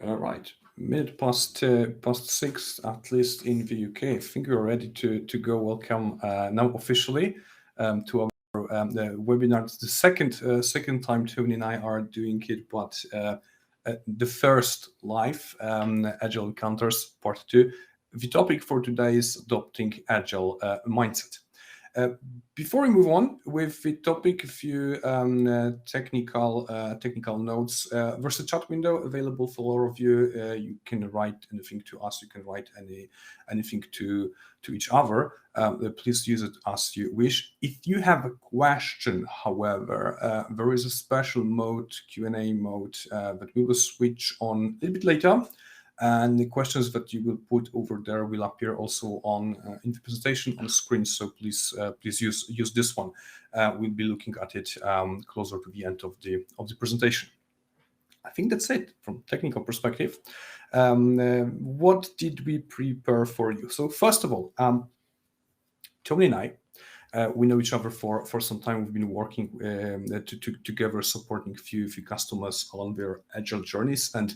All right. Minute past 6, at least in the UK. I think we're ready to go. Welcome now officially to our the webinar. It's the second time Tony and I are doing it, but the first live Agile Encounters Part 2. The topic for today is adopting Agile mindset. Before we move on with the topic, a few technical notes. There's a chat window available for all of you. You can write anything to us. You can write anything to each other. Please use it as you wish. If you have a question, however, there is a special mode, Q&A mode, that we will switch on a little bit later. And the questions that you will put over there will appear also on in the presentation on the screen. So please use this one. We'll be looking at it closer to the end of the presentation. I think that's it from technical perspective. What did we prepare for you? So first of all, Tony and I, we know each other for some time. We've been working together, supporting a few customers along their agile journeys, and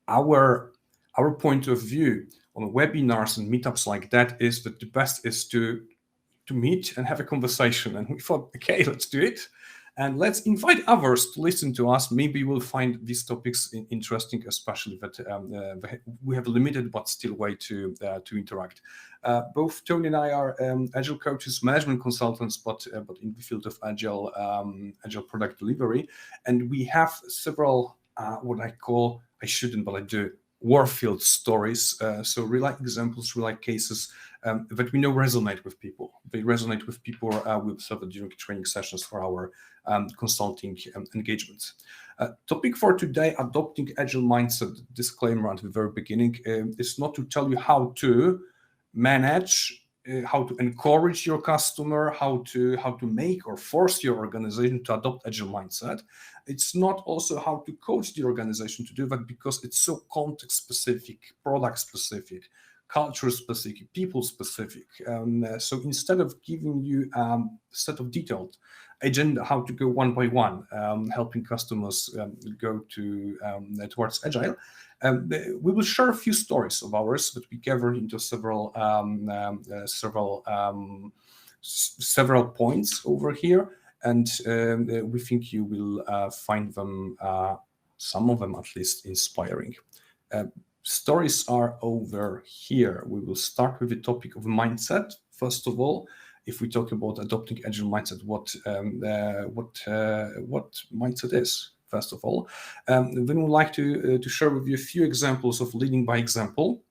our point of view on webinars and meetups like that is that the best is to meet and have a conversation. And we thought, okay, let's do it. And let's invite others to listen to us. Maybe we'll find these topics interesting, especially that we have a limited but still way to interact. Both Tony and I are Agile coaches, management consultants, but in the field of Agile product delivery. And we have several, what I call, I shouldn't, but I do, Warfield stories. So real life examples, real life cases that we know resonate with people. They resonate with people we observe during training sessions for our consulting engagements. Topic for today, adopting Agile mindset. Disclaimer at the very beginning is not to tell you how to manage, how to encourage your customer, how to make or force your organization to adopt Agile mindset. It's not also how to coach the organization to do that, because it's so context specific, product specific, culture specific, people specific. So instead of giving you a set of detailed agenda, how to go one by one, helping customers go towards Agile, we will share a few stories of ours that we gathered into several points over here, and we think you will find them, some of them at least, inspiring. Stories are over here. We will start with the topic of mindset. First of all, if we talk about adopting Agile mindset, what mindset is, first of all. Then we'd like to share with you a few examples of leading by example,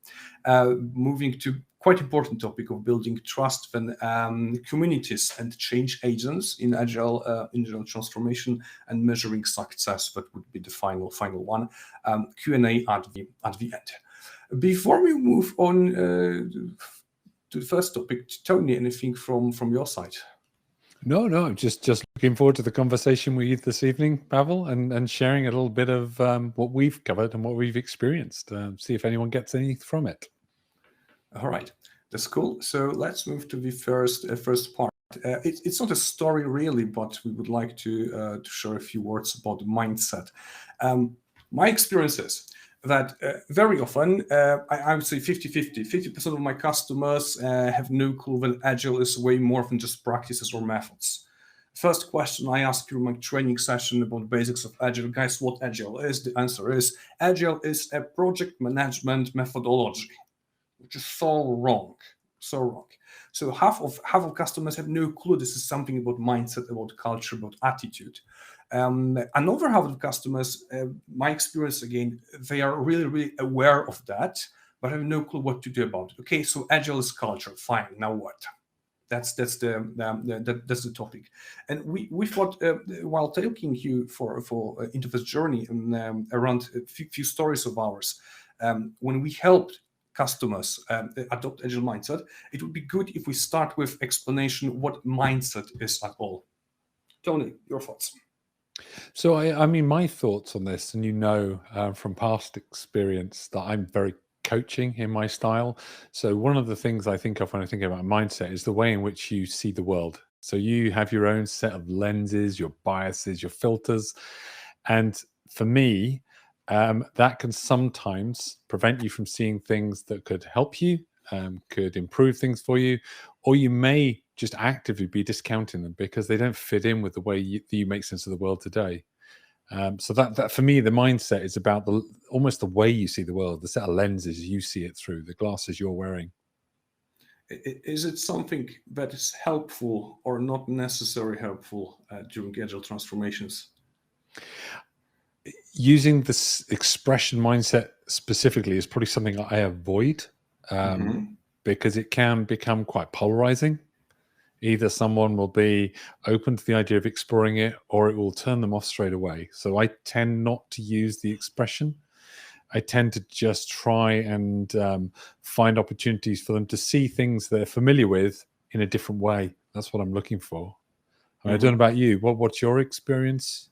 moving to quite important topic of building trust when communities and change agents in Agile transformation, and measuring success. That would be the final one. Q&A at the end. Before we move on to the first topic, Tony, anything from your side? No, I'm just looking forward to the conversation with you this evening, Paweł, and sharing a little bit of what we've covered and what we've experienced. See if anyone gets anything from it. All right, that's cool. So let's move to the first part. It's not a story really, but we would like to share a few words about mindset. My experience is that very often, I would say 50-50. 50% of my customers have no clue that Agile is way more than just practices or methods. First question I ask during my training session about basics of Agile, guys, what Agile is? The answer is Agile is a project management methodology, which is so wrong. So half of customers have no clue this is something about mindset, about culture, about attitude. Another half of customers, my experience again, they are really, really aware of that, but have no clue what to do about it. Okay, so Agile is culture, fine. Now what? That's the topic. And we thought while taking you for into this journey around a few stories of ours, when we helped customers adopt Agile mindset, it would be good if we start with explanation what mindset is at all. Tony, your thoughts? So I mean, my thoughts on this, and from past experience that I'm very coaching in my style. So one of the things I think of when I think about mindset is the way in which you see the world. So you have your own set of lenses, your biases, your filters. And for me, that can sometimes prevent you from seeing things that could help you, could improve things for you, or you may just actively be discounting them because they don't fit in with the way you make sense of the world today. So that for me, the mindset is about almost the way you see the world, the set of lenses you see it through, the glasses you're wearing. Is it something that is helpful or not necessarily helpful during agile transformations? Using this expression mindset specifically is probably something I avoid, because it can become quite polarizing. Either someone will be open to the idea of exploring it, or it will turn them off straight away. So I tend not to use the expression. I tend to just try and find opportunities for them to see things they're familiar with in a different way. That's what I'm looking for. I don't know about you. What's your experience?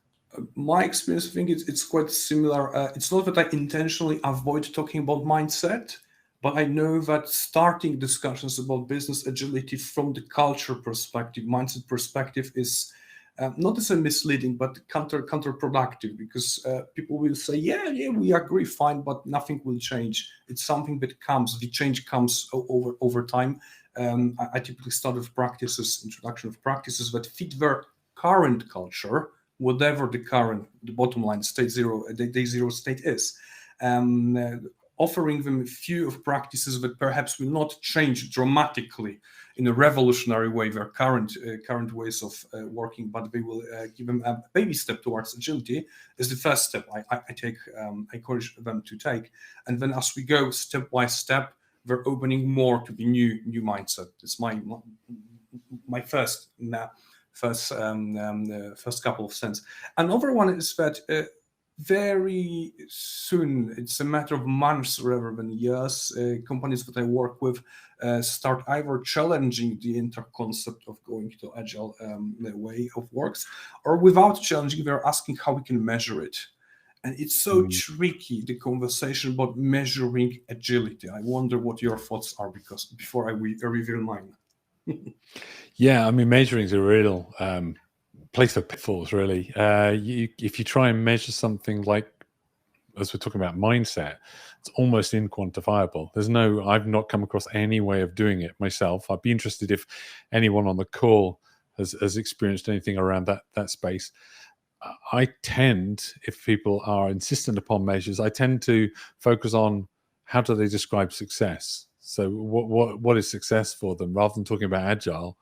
My experience, I think it's quite similar. It's not that I intentionally avoid talking about mindset, but I know that starting discussions about business agility from the culture perspective, mindset perspective, is not as a misleading, but counterproductive, because people will say, yeah, we agree, fine, but nothing will change. It's something that comes. The change comes over time. I typically start with introduction of practices that fit their current culture, whatever the bottom line day zero state is. Offering them a few of practices that perhaps will not change dramatically in a revolutionary way their current ways of working, but they will give them a baby step towards agility is the first step I encourage them to take. And then as we go step by step, they're opening more to the new mindset. It's my first couple of cents. Another one is that very soon, it's a matter of months rather than years, companies that I work with start either challenging the entire concept of going to agile way of works, or without challenging, they're asking how we can measure it. And it's so tricky, the conversation about measuring agility. I wonder what your thoughts are, because before I reveal mine. Yeah, I mean, measuring is a real place for pitfalls, really. If you try and measure something like, as we're talking about mindset, it's almost inquantifiable. I've not come across any way of doing it myself. I'd be interested if anyone on the call has experienced anything around that space. I tend, if people are insistent upon measures, I tend to focus on how do they describe success. So what is success for them, rather than talking about agile,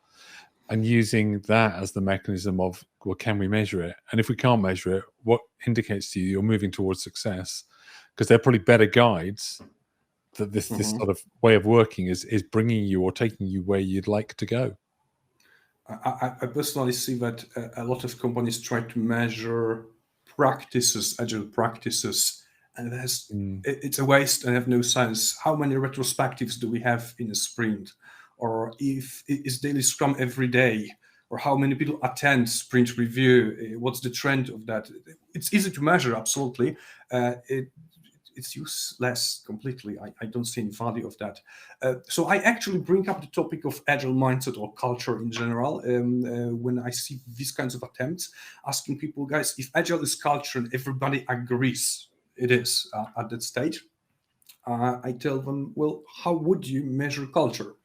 and using that as the mechanism of, well, can we measure it? And if we can't measure it, what indicates to you you're moving towards success? Because they're probably better guides that this sort of way of working is bringing you or taking you where you'd like to go. I personally see that a lot of companies try to measure agile practices, and it's a waste and have no sense. How many retrospectives do we have in a sprint? Or is daily scrum every day? Or how many people attend sprint review? What's the trend of that? It's easy to measure, absolutely. It's useless completely. I don't see any value of that. So I actually bring up the topic of agile mindset or culture in general when I see these kinds of attempts, asking people, guys, if agile is culture and everybody agrees it is at that stage, I tell them, well, how would you measure culture?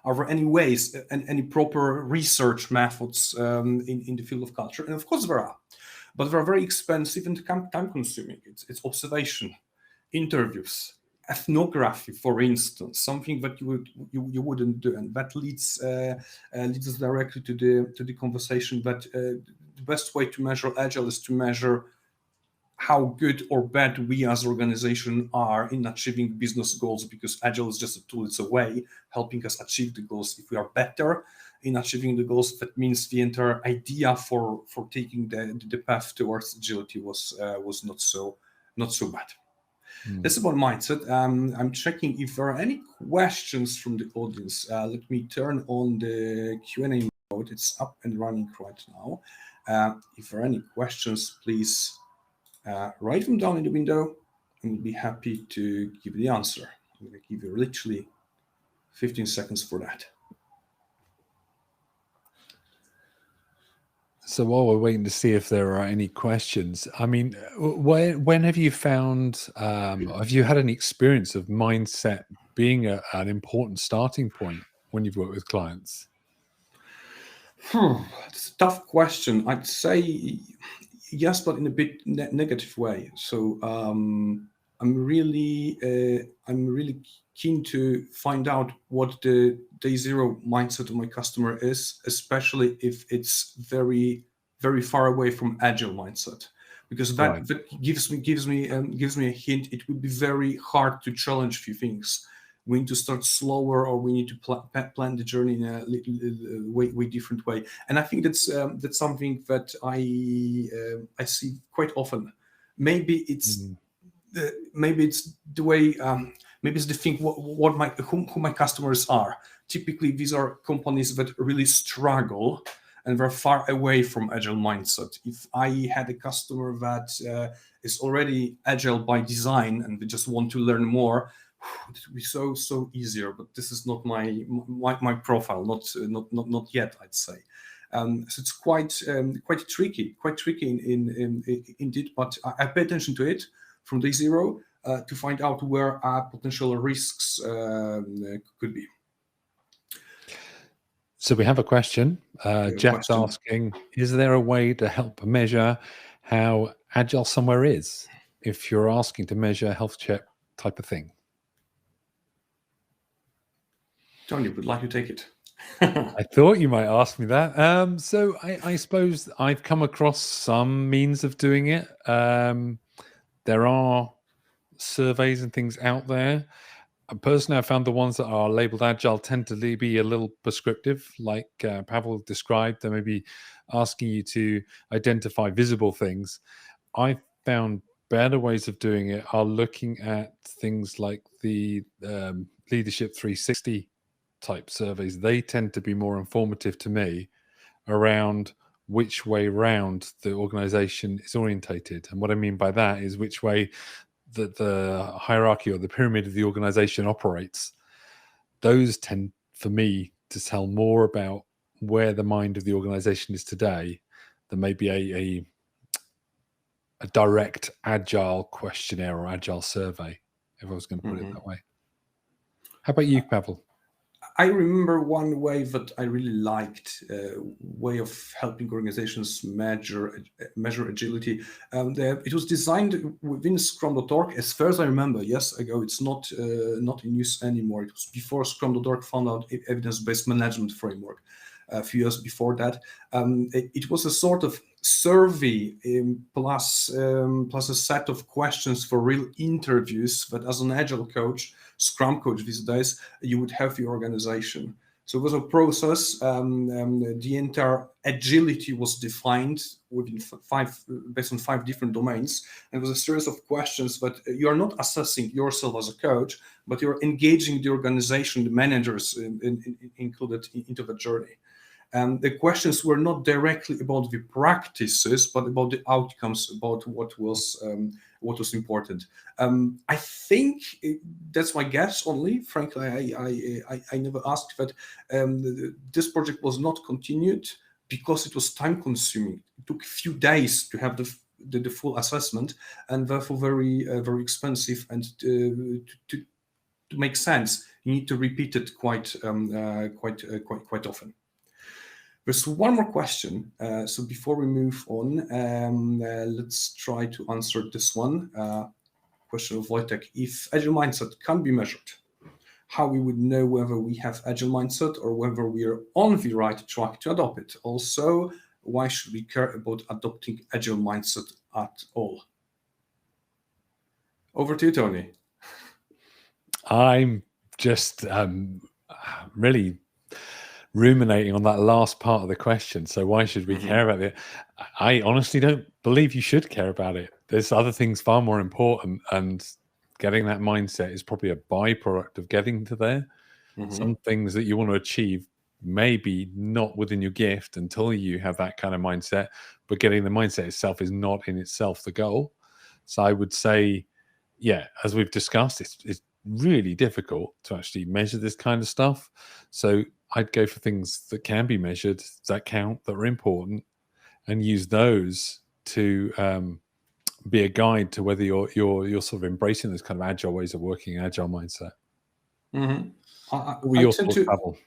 Are there any ways and any proper research methods in the field of culture? And of course there are, but they're very expensive and time consuming. It's observation, interviews, ethnography, for instance, something that you wouldn't do, and that leads us directly to the conversation that the best way to measure agile is to measure how good or bad we as organization are in achieving business goals, because agile is just a tool. It's a way helping us achieve the goals. If we are better in achieving the goals, that means the entire idea for taking the path towards agility was not so bad. That's about mindset. I'm checking if there are any questions from the audience. Let me turn on the Q&A mode. It's up and running right now. If there are any questions, please write them down in the window, and we'll be happy to give the answer. I'm going to give you literally 15 seconds for that. So while we're waiting to see if there are any questions, I mean, when have you found, have you had any experience of mindset being an important starting point when you've worked with clients? It's a tough question. I'd say yes, but in a bit negative way. So I'm really keen to find out what the day zero mindset of my customer is, especially if it's very very far away from agile mindset, because Right. that gives me a hint. It would be very hard to challenge a few things. We need to start slower, or we need to plan the journey in a way different way. And I think that's something that I see quite often. Maybe it's Mm. maybe it's the way, maybe it's the thing who my customers are. Typically, these are companies that really struggle and they're far away from agile mindset. If I had a customer that is already agile by design and they just want to learn more, it would be so easier. But this is not my profile, not yet, I'd say. So it's quite tricky indeed. But I pay attention to it from day zero to find out where potential risks could be. So we have a question. Jeff's Question. asking, is there a way to help measure how agile somewhere is if you're asking to measure health check type of thing? Tony, would like to take it. I thought you might ask me that. So I suppose I've come across some means of doing it. There are surveys and things out there. Personally, I found the ones that are labeled agile tend to be a little prescriptive, like Paweł described. They may be asking you to identify visible things. I found better ways of doing it are looking at things like the Leadership 360 type surveys. They tend to be more informative to me around which way round the organization is orientated. And what I mean by that is which way the hierarchy or the pyramid of the organization operates. Those tend for me to tell more about where the mind of the organization is today than maybe a direct agile questionnaire or agile survey, if I was going to put it that way. How about you, Paweł? I remember one way that I really liked, way of helping organizations measure agility. It was designed within Scrum.org, as far as I remember, years ago. It's not in use anymore. It was before Scrum.org found out evidence-based management framework. A few years before that, it was a sort of survey plus a set of questions for real interviews that, as an agile coach, Scrum coach these days, you would have your organization. So it was a process. The entire agility was defined within based on 5 different domains. And it was a series of questions that you are not assessing yourself as a coach, but you're engaging the organization, the managers included into the journey. And the questions were not directly about the practices, but about the outcomes, about what was important. I think that's my guess only. Frankly, I never asked, but this project was not continued because it was time consuming. It took a few days to have the full assessment, and therefore very expensive. And to make sense, you need to repeat it quite often. There's one more question. So before we move on, let's try to answer this one. Question of Wojtek. If agile mindset can be measured, how we would know whether we have agile mindset or whether we are on the right track to adopt it? Also, why should we care about adopting agile mindset at all? Over to you, Tony. I'm just really ruminating on that last part of the question. So why should we care about it? I honestly don't believe you should care about it. There's other things far more important, and getting that mindset is probably a byproduct of getting to there. Some things that you want to achieve may be not within your gift until you have that kind of mindset, but getting the mindset itself is not in itself the goal. So I would say, yeah, as we've discussed, it's really difficult to actually measure this kind of stuff. So I'd go for things that can be measured, that count, that are important, and use those to be a guide to whether you're sort of embracing those kind of agile ways of working, agile mindset. Mhm. What were I your tend thoughts, to Pavel?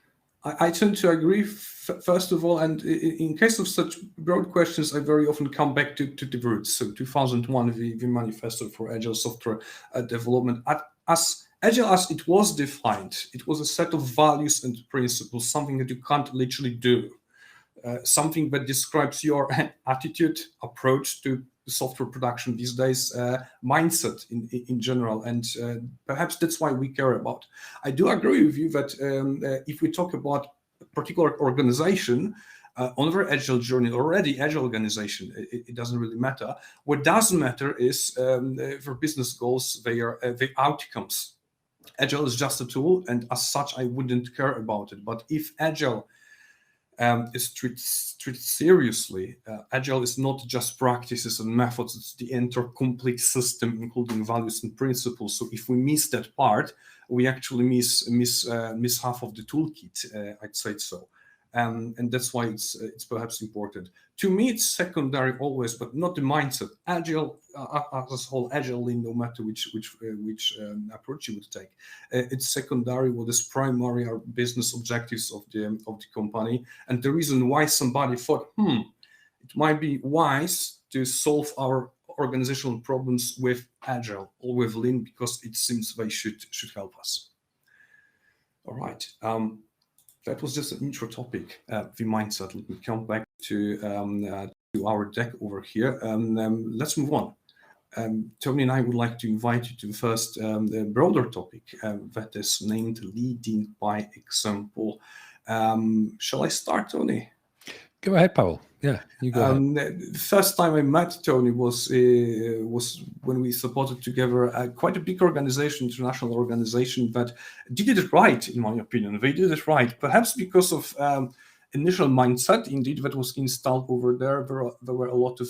I tend to agree, first of all, and in case of such broad questions, I very often come back to the roots. So 2001, the manifesto for Agile software development. As Agile as it was defined, it was a set of values and principles, something that you can't literally do. Something that describes your attitude, approach to software production these days, mindset in general, and perhaps that's why we care about. I do agree with you that if we talk about a particular organization on their agile journey, already agile organization, it doesn't really matter. What does matter is their business goals, their outcomes. Agile is just a tool, and as such, I wouldn't care about it. But if agile is treated seriously. Agile is not just practices and methods; it's the entire complete system, including values and principles. So if we miss that part, we actually miss half of the toolkit. I'd say so, and that's why it's perhaps important. To me, it's secondary always, but not the mindset. Agile as a whole, agilely, no matter which approach you would take, it's secondary. What is primary are business objectives of the company, and the reason why somebody thought, it might be wise to solve our organizational problems with Agile or with Lean because it seems they should help us. All right. That was just an intro topic, the mindset. Let me come back to our deck over here. Let's move on. Tony and I would like to invite you to the first broader topic that is named Leading by Example. Shall I start, Tony? Go ahead, Pavel. Yeah, you go ahead. The first time I met Tony was when we supported together quite a big organization, international organization that did it right, in my opinion. They did it right, perhaps because of initial mindset, indeed, that was installed over there. There were a lot of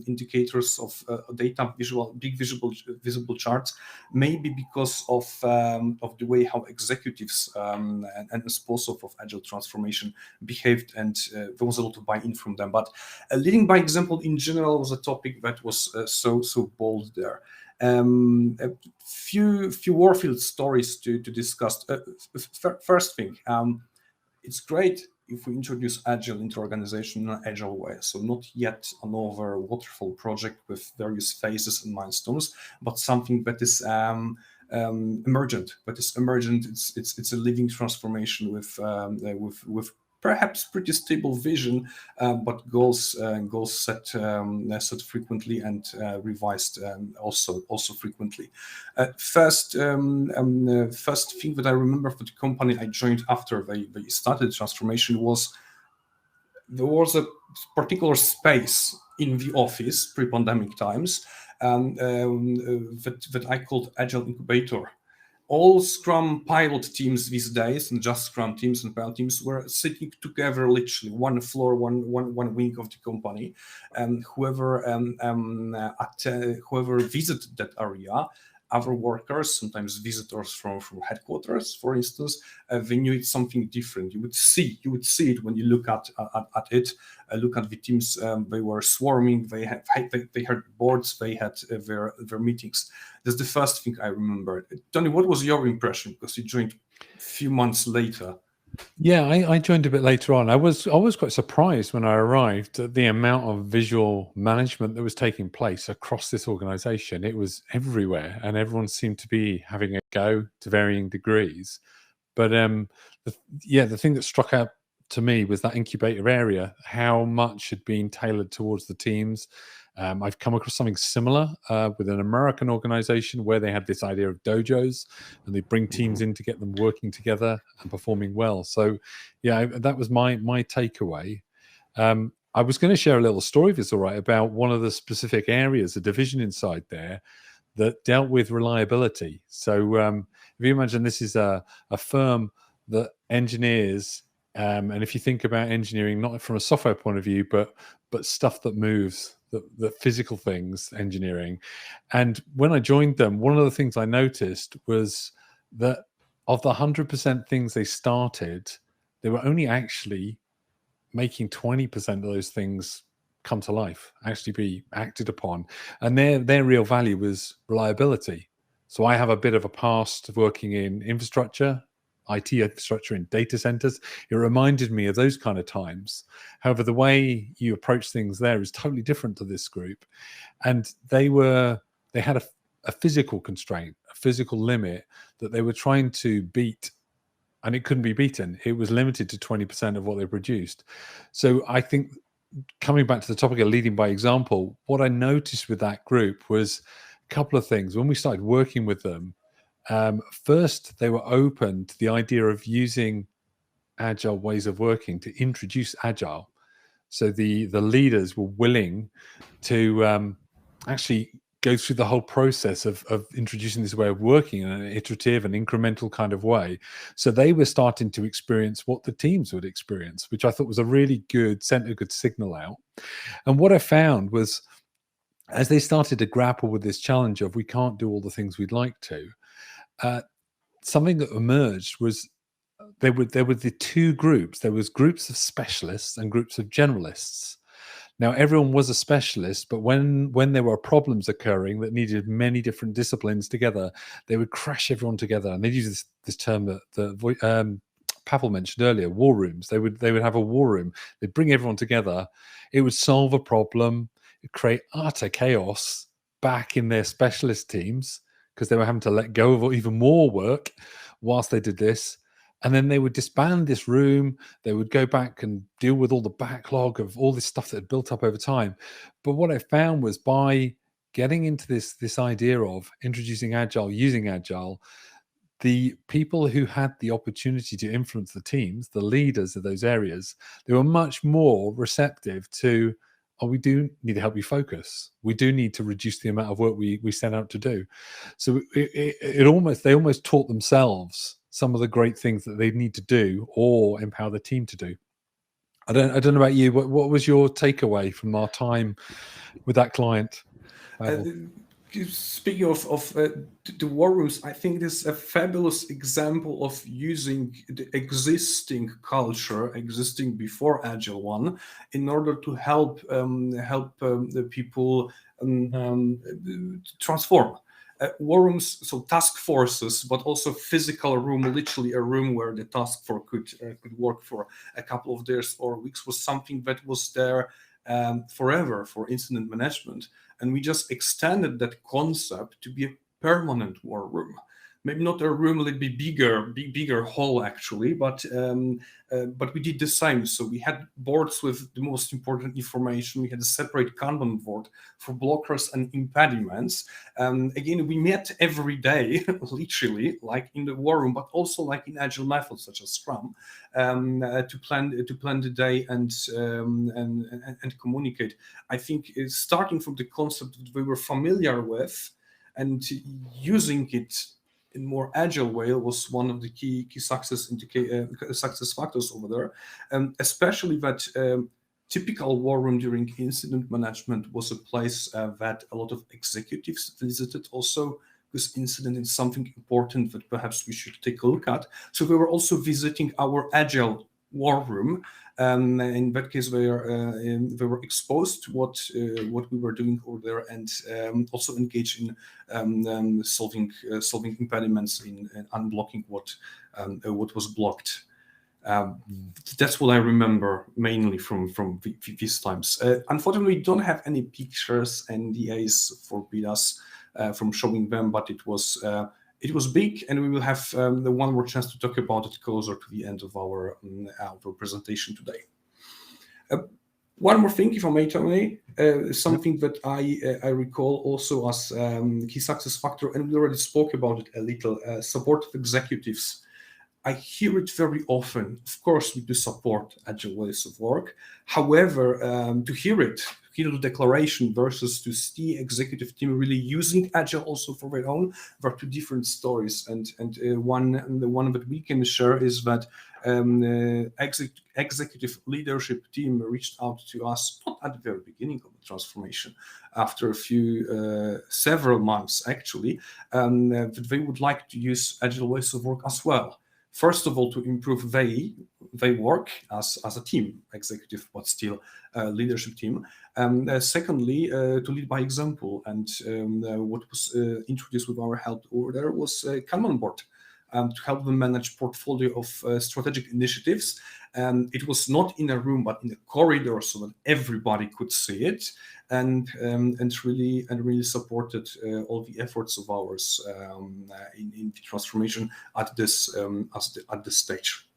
indicators of data, big visible charts, maybe because of the way how executives and the sponsors of Agile transformation behaved, and there was a lot of buy-in from them. But leading by example in general was a topic that was so bold there. A few Warfield stories to discuss. First thing, it's great if we introduce Agile into organization in an Agile way. So not yet another waterfall project with various phases and milestones, but something that is emergent. It's a living transformation with perhaps pretty stable vision, but goals set frequently and revised also frequently. First thing that I remember for the company I joined after they started transformation was there was a particular space in the office pre-pandemic times that I called Agile Incubator. All Scrum pilot teams these days, and just Scrum teams and pilot teams, were sitting together, literally one floor, one wing of the company. And whoever visited that area, other workers, sometimes visitors from headquarters, for instance, they knew it's something different. You would see it when you look at it. Look at the teams. They were swarming. They had boards. They had their meetings. That's the first thing I remember. Tony, what was your impression? Because you joined a few months later. Yeah, I joined a bit later on. I was quite surprised when I arrived at the amount of visual management that was taking place across this organization. It was everywhere, and everyone seemed to be having a go to varying degrees. But the thing that struck out to me was that incubator area, how much had been tailored towards the teams. I've come across something similar with an American organization where they had this idea of dojos, and they bring teams in to get them working together and performing well. So, yeah, that was my takeaway. I was going to share a little story, if it's all right, about one of the specific areas, the division inside there, that dealt with reliability. So, if you imagine this is a firm that engineers, and if you think about engineering not from a software point of view, but stuff that moves, the physical things, engineering. And when I joined them, one of the things I noticed was that of the 100% things they started, they were only actually making 20% of those things come to life, actually be acted upon. And their real value was reliability. So I have a bit of a past of working in infrastructure, IT infrastructure in data centers. It reminded me of those kind of times. However, the way you approach things there is totally different to this group. And they had a physical constraint, a physical limit that they were trying to beat, and it couldn't be beaten. It was limited to 20% of what they produced. So I think, coming back to the topic of leading by example, what I noticed with that group was a couple of things. When we started working with them, first, they were open to the idea of using agile ways of working to introduce agile. So the leaders were willing to actually go through the whole process of introducing this way of working in an iterative and incremental kind of way. So they were starting to experience what the teams would experience, which I thought was a really good, sent a good signal out. And what I found was, as they started to grapple with this challenge of we can't do all the things we'd like to, something that emerged was there were the two groups. There was groups of specialists and groups of generalists. Now, everyone was a specialist, but when there were problems occurring that needed many different disciplines together, they would crash everyone together. And they'd use this term that Paweł mentioned earlier, war rooms. They would have a war room. They'd bring everyone together. It would solve a problem. It'd create utter chaos back in their specialist teams because they were having to let go of even more work whilst they did this. And then they would disband this room. They would go back and deal with all the backlog of all this stuff that had built up over time. But what I found was, by getting into this idea of introducing Agile, using Agile, the people who had the opportunity to influence the teams, the leaders of those areas, they were much more receptive to, oh, we do need to help you focus. We do need to reduce the amount of work we set out to do. So they almost taught themselves some of the great things that they need to do or empower the team to do. I don't know about you. What was your takeaway from our time with that client? Speaking of the war rooms, I think this is a fabulous example of using the existing culture, existing before Agile one, in order to help the people transform. War rooms, so task forces, but also physical room, literally a room where the task force could work for a couple of days or weeks, was something that was there forever for incident management. And we just extended that concept to be a permanent war room. Maybe not a room a little bit bigger hall actually, but we did the same. So we had boards with the most important information. We had a separate Kanban board for blockers and impediments. Again, we met every day, literally, like in the war room, but also like in agile methods such as Scrum, to plan the day and communicate. I think starting from the concept that we were familiar with and using it in more agile way was one of the key success factors over there, especially that typical war room during incident management was a place that a lot of executives visited also, because incident is something important that perhaps we should take a look at. So we were also visiting our agile war room. In that case, they were exposed to what we were doing over there, and also engaged in solving impediments in unblocking what was blocked. That's what I remember mainly from these times. Unfortunately, we don't have any pictures. NDAs forbid us from showing them, but it was big, and we will have the one more chance to talk about it closer to the end of our presentation today. One more thing, if I may, Tony, something that I recall also as key success factor, and we already spoke about it a little, supportive executives. I hear it very often. Of course, we do support agile ways of work. However, to hear the declaration versus to see executive team really using agile also for their own, there are two different stories. And the one that we can share is that executive leadership team reached out to us not at the very beginning of the transformation, after several months actually, that they would like to use agile ways of work as well. First of all, to improve they work as a team, executive, but still leadership team. Secondly, to lead by example. And what was introduced with our help order was a Kanban board to help them manage portfolio of strategic initiatives. It was not in a room, but in a corridor, so that everybody could see it, and really supported all the efforts of ours in the transformation at this stage.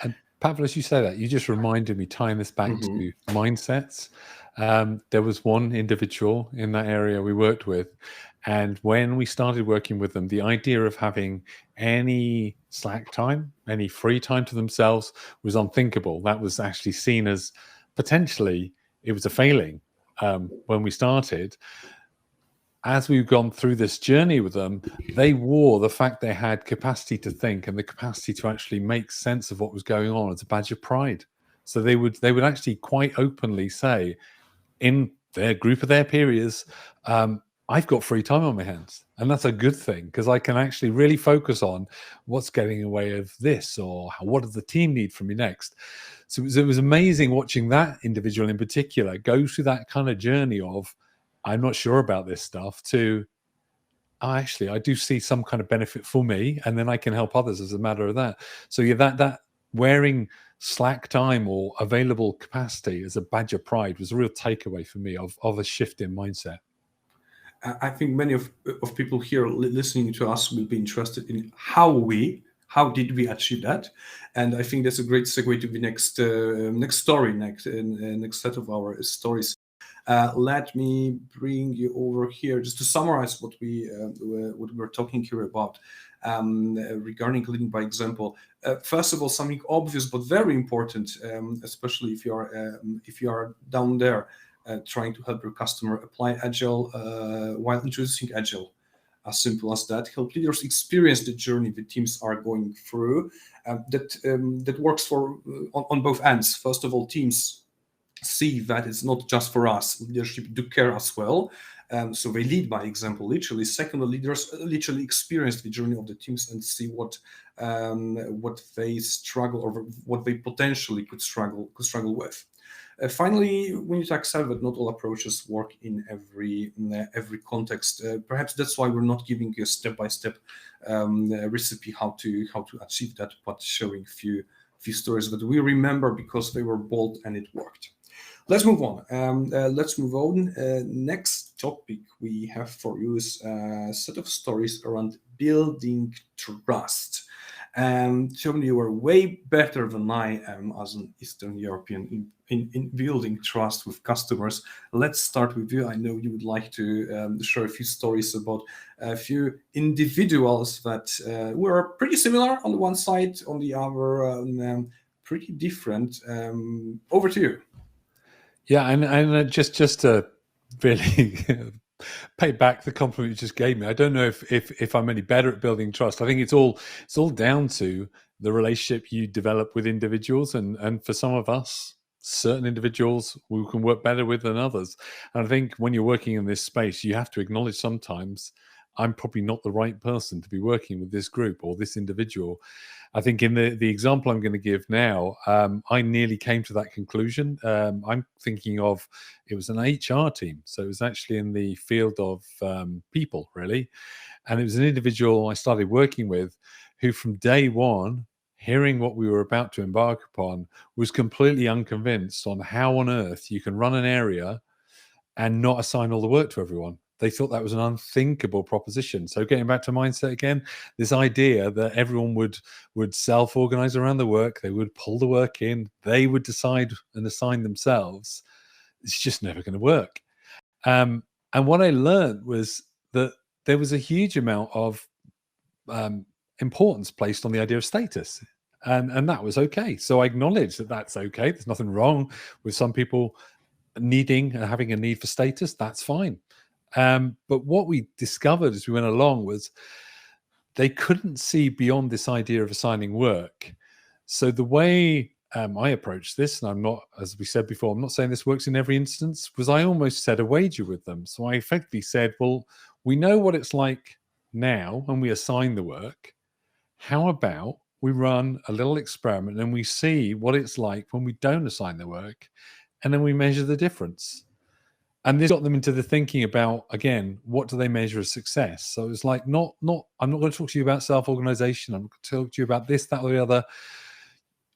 And Paweł, as you say that, you just reminded me, tying this back to mindsets. There was one individual in that area we worked with, and when we started working with them, the idea of having any slack time, any free time to themselves was unthinkable. That was actually seen as potentially, it was a failing when we started. As we've gone through this journey with them, they wore the fact they had capacity to think and the capacity to actually make sense of what was going on as a badge of pride. So they would actually quite openly say, in their group of their peers, I've got free time on my hands, and that's a good thing, because I can actually really focus on what's getting in the way of this, or what does the team need from me next. So it was amazing watching that individual in particular go through that kind of journey of, I'm not sure about this stuff, to, actually, I do see some kind of benefit for me, and then I can help others as a matter of that. So yeah, that wearing slack time or available capacity as a badge of pride was a real takeaway for me of a shift in mindset. I think many of people here listening to us will be interested in how did we achieve that, and I think that's a great segue to the next story, next set of our stories. Let me bring you over here just to summarize what we're talking here about regarding leading by example. First of all, something obvious but very important, especially if you are down there trying to help your customer apply Agile while introducing Agile. As simple as that. Help leaders experience the journey the teams are going through. That works on both ends. First of all, teams see that it's not just for us. Leadership do care as well. So they lead by example, literally. Second, leaders literally experience the journey of the teams and see what they struggle, or what they potentially could struggle with. Finally, we need to accept that not all approaches work in every context. Perhaps that's why we're not giving a step-by-step recipe how to achieve that, but showing few stories that we remember because they were bold and it worked. Let's move on. Next topic we have for you is a set of stories around building trust. Tom, you are way better than I am as an Eastern European in building trust with customers. Let's start with you. I know you would like to share a few stories about a few individuals that were pretty similar on the one side, on the other pretty different. Over to you. Yeah, and just to really pay back the compliment you just gave me, I don't know if I'm any better at building trust. I think it's all down to the relationship you develop with individuals, and for some of us, certain individuals we can work better with than others. And I think when you're working in this space, you have to acknowledge sometimes I'm probably not the right person to be working with this group or this individual. I think in the example I'm going to give now, I nearly came to that conclusion. I'm thinking of, it was an HR team. So it was actually in the field of people, really. And it was an individual I started working with who from day one, hearing what we were about to embark upon, was completely unconvinced on how on earth you can run an area and not assign all the work to everyone. They thought that was an unthinkable proposition. So getting back to mindset again, this idea that everyone would self-organize around the work, they would pull the work in, they would decide and assign themselves, it's just never going to work. And what I learned was that there was a huge amount of importance placed on the idea of status. And that was okay. So I acknowledge that that's okay. There's nothing wrong with some people having a need for status. That's fine. But what we discovered as we went along was they couldn't see beyond this idea of assigning work. So the way I approached this, and I'm not, as we said before, I'm not saying this works in every instance, was I almost set a wager with them. So I effectively said, well, we know what it's like now when we assign the work. how about we run a little experiment and we see what it's like when we don't assign the work, and then we measure the difference. And this got them into the thinking about, again, what do they measure as success? So it's like, I'm not going to talk to you about self-organization. I'm going to talk to you about this, that, or the other.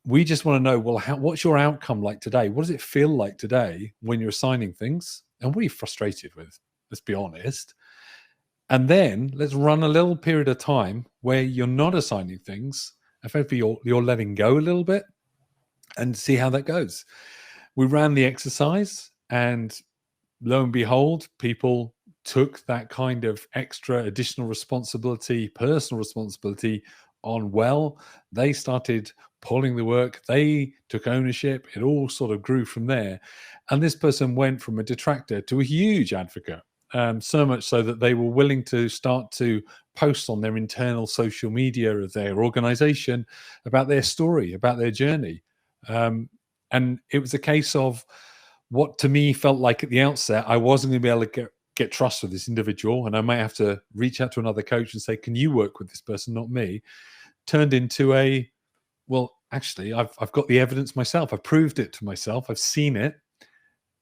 We just want to know, well, what's your outcome like today? What does it feel like today when you're assigning things? And what are you frustrated with? Let's be honest. And then let's run a little period of time where you're not assigning things. Effectively, you're letting go a little bit and see how that goes. We ran the exercise, and lo and behold, people took that kind of extra additional responsibility, personal responsibility on well. They started pulling the work. They took ownership. It all sort of grew from there. And this person went from a detractor to a huge advocate. So much so that they were willing to start to post on their internal social media of their organization about their story, about their journey. And it was a case of what to me felt like at the outset, I wasn't going to be able to get trust with this individual, and I might have to reach out to another coach and say, can you work with this person, not me? Turned into a, well, actually, I've got the evidence myself. I've proved it to myself. I've seen it,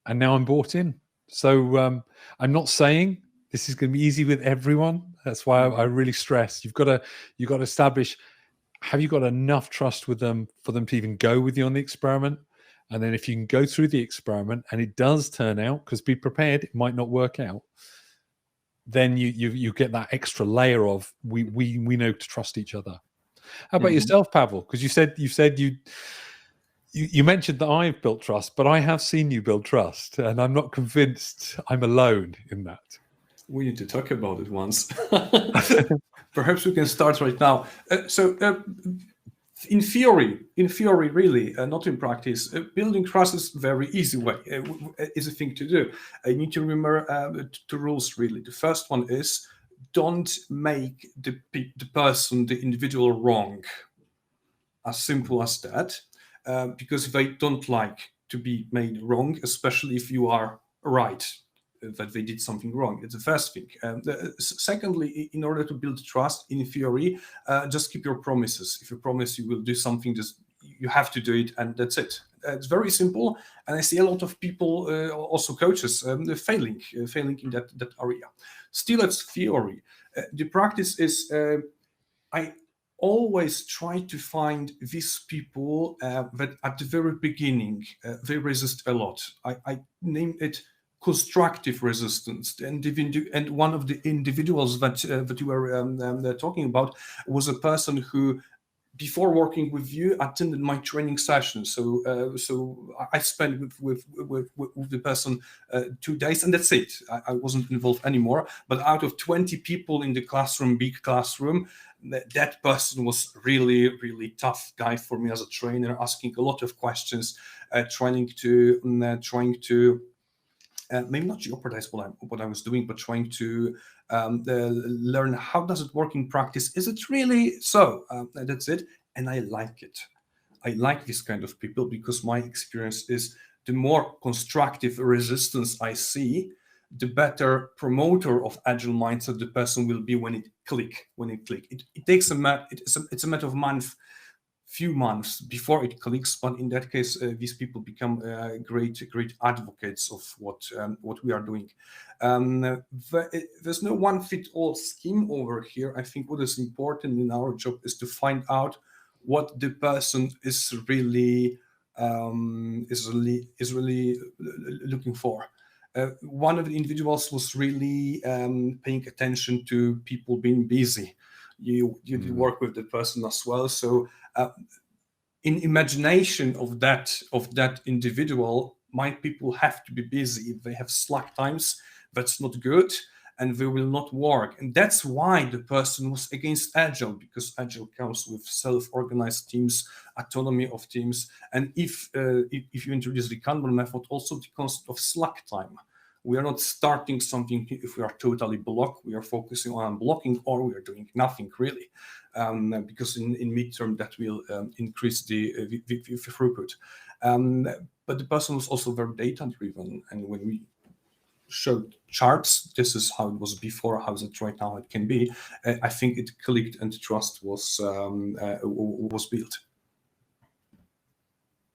and now I'm bought in. So I'm not saying this is going to be easy with everyone. That's why I really stress you've got to establish, have you got enough trust with them for them to even go with you on the experiment? And then if you can go through the experiment and it does turn out, because be prepared, it might not work out, then you get that extra layer of we know to trust each other. How about yourself, Paweł? Because you said you mentioned that I've built trust, but I have seen you build trust, and I'm not convinced I'm alone in that. We need to talk about it once. Perhaps we can start right now. In theory, really, not in practice, building trust is a very easy way, is a thing to do. You need to remember two rules, really. The first one is don't make the person, the individual, wrong. As simple as that, because they don't like to be made wrong, especially if you are right that they did something wrong. It's the first thing. Secondly, in order to build trust, in theory, just keep your promises. If you promise you will do something, just you have to do it, and that's it. It's very simple, and I see a lot of people, also coaches, failing in that area. Still, it's theory. The practice is, I always try to find these people that at the very beginning they resist a lot. I name it constructive resistance, and one of the individuals that you were talking about was a person who, before working with you, attended my training session. So I spent with the person 2 days, and that's it. I wasn't involved anymore. But out of 20 people in the classroom, big classroom, that person was really, really tough guy for me as a trainer, asking a lot of questions, trying to maybe not jeopardize what I was doing, but trying to learn how does it work in practice. Is it really so? That's it. And I like it. I like this kind of people, because my experience is the more constructive resistance I see, the better promoter of agile mindset the person will be when it click. It takes it's a matter of few months before it clicks, but in that case, these people become great advocates of what we are doing. There's no one fit all scheme over here. I think what is important in our job is to find out what the person is really looking for. One of the individuals was really paying attention to people being busy. You work with the person as well, so in imagination of that individual, my people have to be busy. If they have slack times, that's not good, and they will not work. And that's why the person was against Agile, because Agile comes with self-organized teams, autonomy of teams, and if you introduce the Kanban method, also the concept of slack time. We are not starting something if we are totally blocked. We are focusing on blocking, or we are doing nothing really, because in midterm that will increase the throughput. But the person was also very data driven, and when we showed charts. This is how it was before, how is it right now, it can be. I think it clicked and trust was built.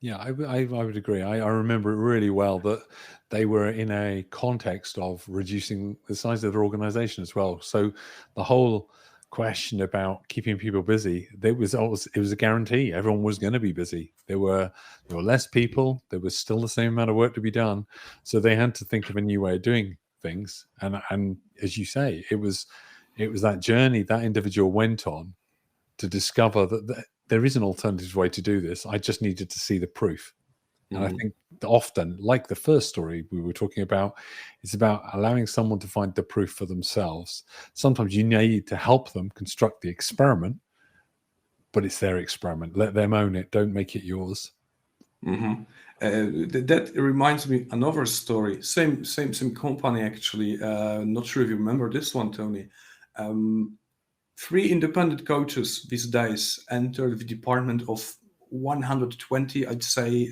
Yeah, I would agree. I remember it really well that they were in a context of reducing the size of their organization as well. So the whole question about keeping people busy, it was a guarantee. Everyone was going to be busy. There were less people. There was still the same amount of work to be done. So they had to think of a new way of doing things. And as you say, it was that journey that individual went on to discover that there is an alternative way to do this. I just needed to see the proof. And I think that often, like the first story we were talking about, it's about allowing someone to find the proof for themselves. Sometimes you need to help them construct the experiment, but it's their experiment. Let them own it. Don't make it yours. That reminds me another story. Same company actually. Not sure if you remember this one, Tony. 3 independent coaches these days entered the department of 120, I'd say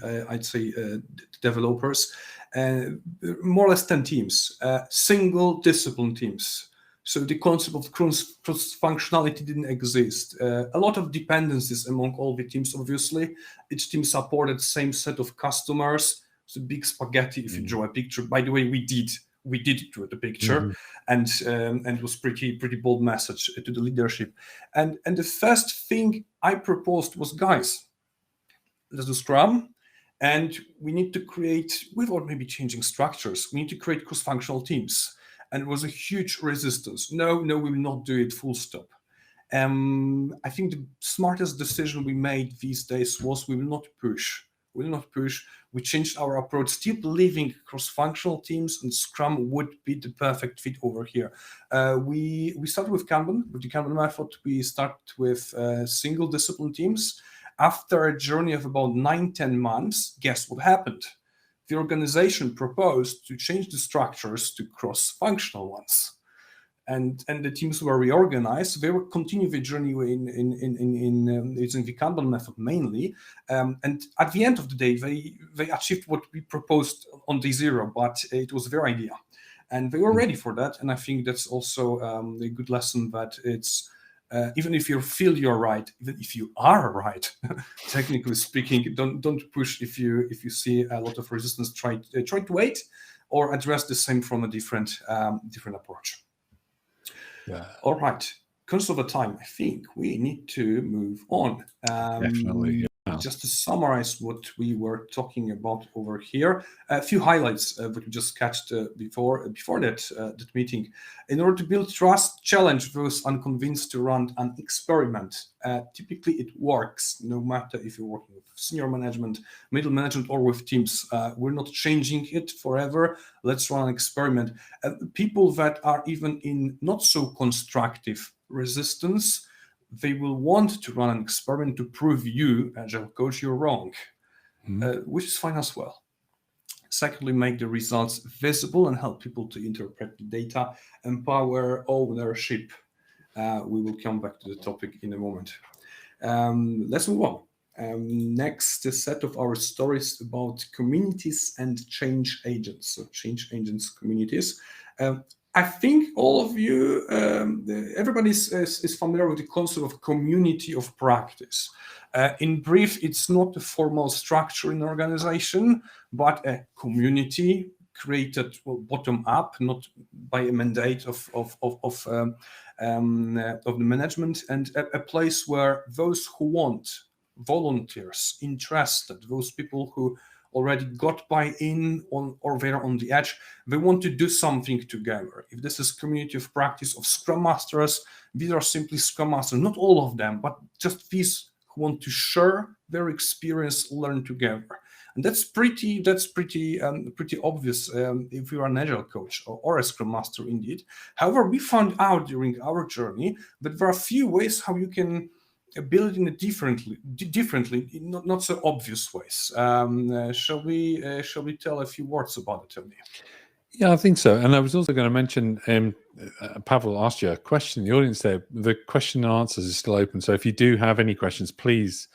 developers, more or less 10 teams, single discipline teams. So the concept of cross functionality didn't exist. A lot of dependencies among all the teams, obviously. Each team supported same set of customers. It's a big spaghetti if you draw a picture. By the way, we did draw the picture, and it was pretty bold message to the leadership. And the first thing I proposed was, guys, let's do Scrum, and we need to create, without maybe changing structures, we need to create cross-functional teams. And it was a huge resistance. No, we will not do it, full stop. I think the smartest decision we made these days was we will not push. We changed our approach, still believing cross-functional teams and Scrum would be the perfect fit over here. We started with Kanban, with the Kanban method. We start with single discipline teams. After a journey of about 9-10 months, guess what happened? The organization proposed to change the structures to cross-functional ones. And the teams were reorganized. They will continue the journey in using the Kanban method mainly. And at the end of the day, they achieved what we proposed on day 0, but it was their idea. And they were ready for that. And I think that's also a good lesson that it's, even if you feel you're right, even if you are right, technically speaking, don't push if you see a lot of resistance. Try to wait or address the same from a different approach. Yeah. All right. Because of the time, I think we need to move on. Definitely. Yeah. Just to summarize what we were talking about over here, a few highlights that we just catched before that meeting. In order to build trust, challenge those unconvinced to run an experiment. Typically, it works no matter if you're working with senior management, middle management, or with teams. We're not changing it forever. Let's run an experiment. People that are even in not so constructive resistance, they will want to run an experiment to prove you, Agile coach, you're wrong, which is fine as well. Secondly, make the results visible and help people to interpret the data. Empower ownership. We will come back to the topic in a moment. Let's move on. Next, a set of our stories about communities and change agents. So change agents, communities. I think all of you, everybody is familiar with the concept of community of practice. In brief, it's not a formal structure in an organization, but a community created bottom up, not by a mandate of the management, and a place where those who want, volunteers, interested, those people who already got buy-in on, or they're on the edge, they want to do something together. If this is community of practice of Scrum Masters, these are simply Scrum Masters, not all of them, but just these who want to share their experience, learn together. And that's pretty obvious if you're an Agile coach or a Scrum Master indeed. However, we found out during our journey that there are a few ways how you can build in a differently, not so obvious ways. Shall we tell a few words about it, Tony? Yeah, I think so. And I was also going to mention, Paweł asked you a question in the audience there. The question and answers is still open. So if you do have any questions, please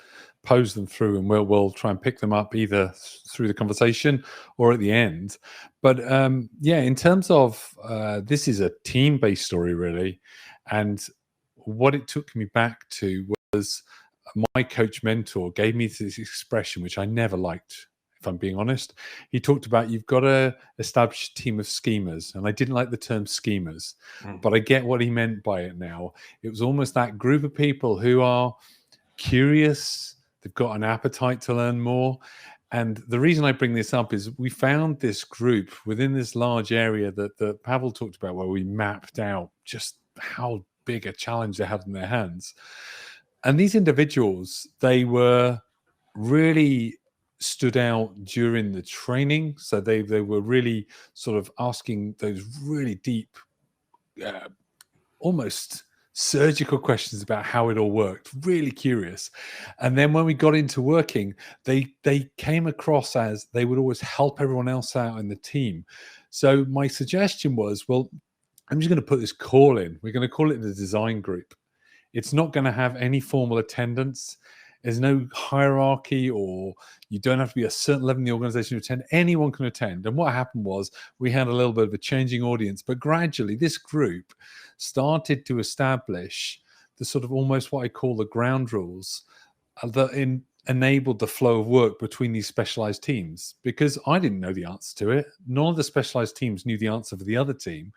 pose them through, and we'll try and pick them up either through the conversation or at the end. But yeah, in terms of this is a team-based story, really, and what it took me back to was my coach mentor gave me this expression which I never liked, if I'm being honest. He talked about you've got to establish a team of schemers, and I didn't like the term schemers, but I get what he meant by it now. It was almost that group of people who are curious, they've got an appetite to learn more. And the reason I bring this up is we found this group within this large area that Paweł talked about, where we mapped out just how big a challenge they had in their hands. And these individuals, they were really stood out during the training. So they were really sort of asking those really deep, almost surgical questions about how it all worked, really curious. And then when we got into working, they came across as they would always help everyone else out in the team. So my suggestion was, well, I'm just going to put this call in. We're going to call it the design group. It's not going to have any formal attendance. There's no hierarchy, or you don't have to be a certain level in the organization to attend. Anyone can attend. And what happened was we had a little bit of a changing audience, but gradually this group started to establish the sort of almost what I call the ground rules that enabled the flow of work between these specialized teams, because I didn't know the answer to it. None of the specialized teams knew the answer for the other team.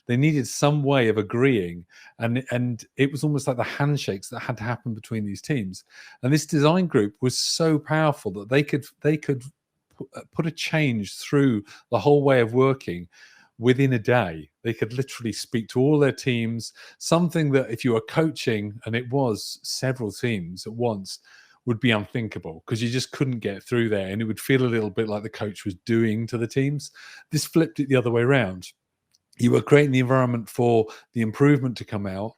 They needed some way of agreeing, and it was almost like the handshakes that had to happen between these teams. And this design group was so powerful that they could put a change through the whole way of working within a day. They could literally speak to all their teams, something that if you were coaching, and it was several teams at once, would be unthinkable, because you just couldn't get through there, and it would feel a little bit like the coach was doing to the teams. This flipped it the other way around. You were creating the environment for the improvement to come out.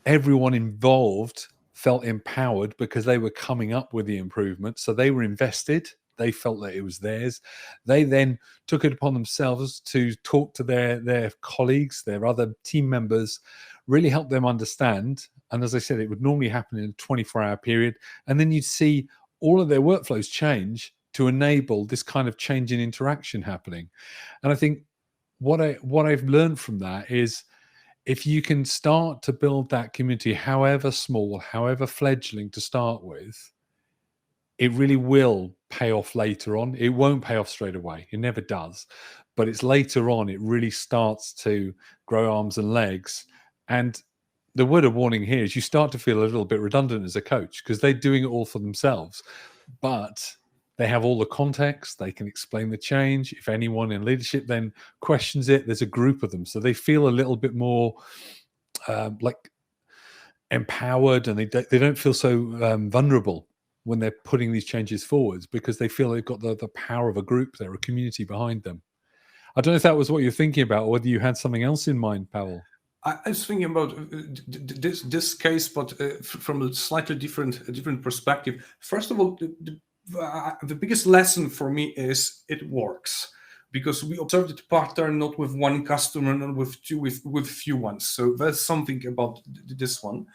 Everyone involved felt empowered because they were coming up with the improvement. So they were invested. They felt that it was theirs. They then took it upon themselves to talk to their colleagues, their other team members, really help them understand. And as I said, it would normally happen in a 24-hour period. And then you'd see all of their workflows change to enable this kind of change in interaction happening. And I think what I've learned from that is, if you can start to build that community, however small, however fledgling to start with, it really will pay off later on. It won't pay off straight away. It never does. But it's later on, it really starts to grow arms and legs. And the word of warning here is you start to feel a little bit redundant as a coach, because they're doing it all for themselves. But they have all the context. They can explain the change. If anyone in leadership then questions it, there's a group of them. So they feel a little bit more like empowered, and they don't feel so vulnerable when they're putting these changes forwards, because they feel they've got the power of a group there, a community behind them. I don't know if that was what you're thinking about, or whether you had something else in mind, Paweł. I was thinking about this case, but from a slightly different perspective. First of all, the biggest lesson for me is it works, because we observed the pattern not with one customer, not with two, with few ones. So there's something about this one.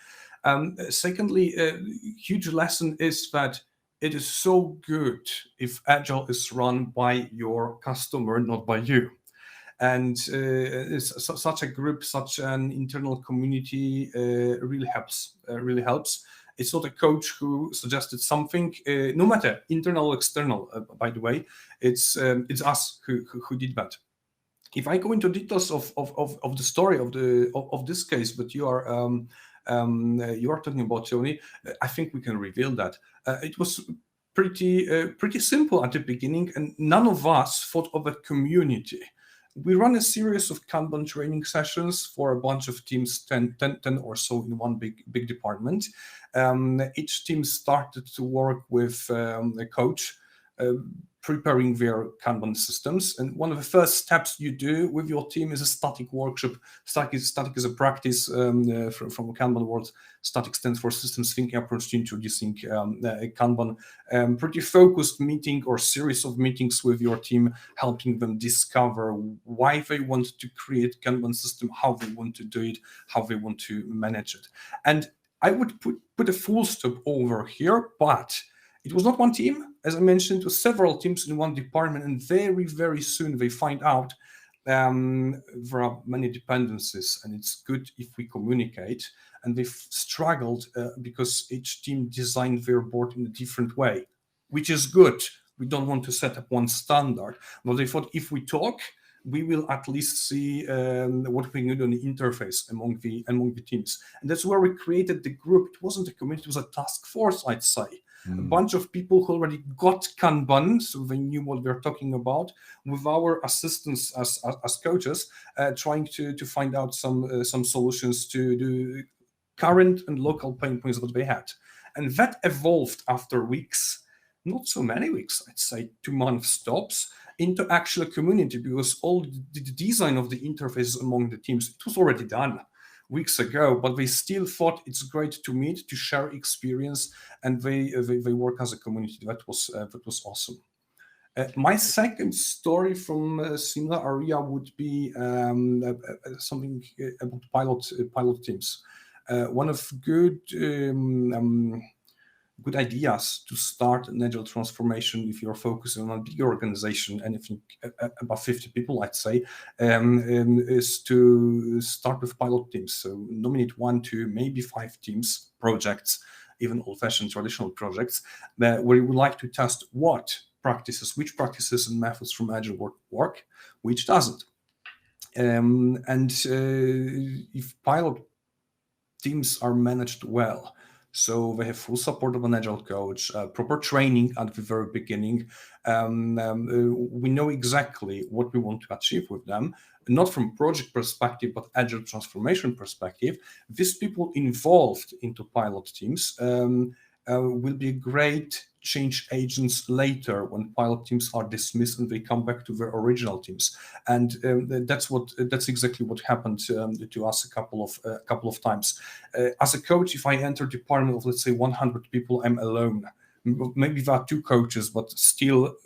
Secondly, a huge lesson is that it is so good if Agile is run by your customer, not by you. And such a group, such an internal community really helps. It's not a coach who suggested something, no matter internal or external. By the way, it's us who did that. If I go into details of the story of this case, but you are talking about, Tony, I think we can reveal that it was pretty simple at the beginning, and none of us thought of a community. We run a series of Kanban training sessions for a bunch of teams, 10 or so in one big department. Each team started to work with a coach, preparing their Kanban systems. And one of the first steps you do with your team is a static workshop. Static is a practice from Kanban world. Static stands for systems thinking approach to introducing Kanban. Pretty focused meeting or series of meetings with your team, helping them discover why they want to create Kanban system, how they want to do it, how they want to manage it. And I would put a full stop over here, but it was not one team. As I mentioned, it was several teams in one department, and very, very soon they find out there are many dependencies, and it's good if we communicate. And they've struggled because each team designed their board in a different way, which is good. We don't want to set up one standard, but they thought if we talk, we will at least see what we can do on the interface among the teams. And that's where we created the group. It wasn't a community, it was a task force, I'd say. A bunch of people who already got Kanban, so they knew what we're talking about, with our assistants as coaches, trying to find out some solutions to the current and local pain points that they had. And that evolved after weeks, not so many weeks, I'd say 2 months tops, into actual community, because all the design of the interfaces among the teams, it was already done weeks ago, but they still thought it's great to meet, to share experience, and they work as a community. That was awesome. My second story from a similar area would be something about pilot teams. One of good ideas to start an agile transformation, if you're focusing on a big organization, anything above 50 people, I'd say, is to start with pilot teams. So nominate 1, 2, maybe 5 teams, projects, even old-fashioned traditional projects, where you would like to test which practices and methods from Agile work, which doesn't. If pilot teams are managed well, so they have full support of an Agile coach, proper training at the very beginning. We know exactly what we want to achieve with them, not from project perspective, but Agile transformation perspective. These people involved into pilot teams will be great change agents later when pilot teams are dismissed and they come back to their original teams. And that's exactly what happened to us a couple of times. As a coach, if I enter a department of, let's say, 100 people, I'm alone. Maybe there are 2 coaches, but still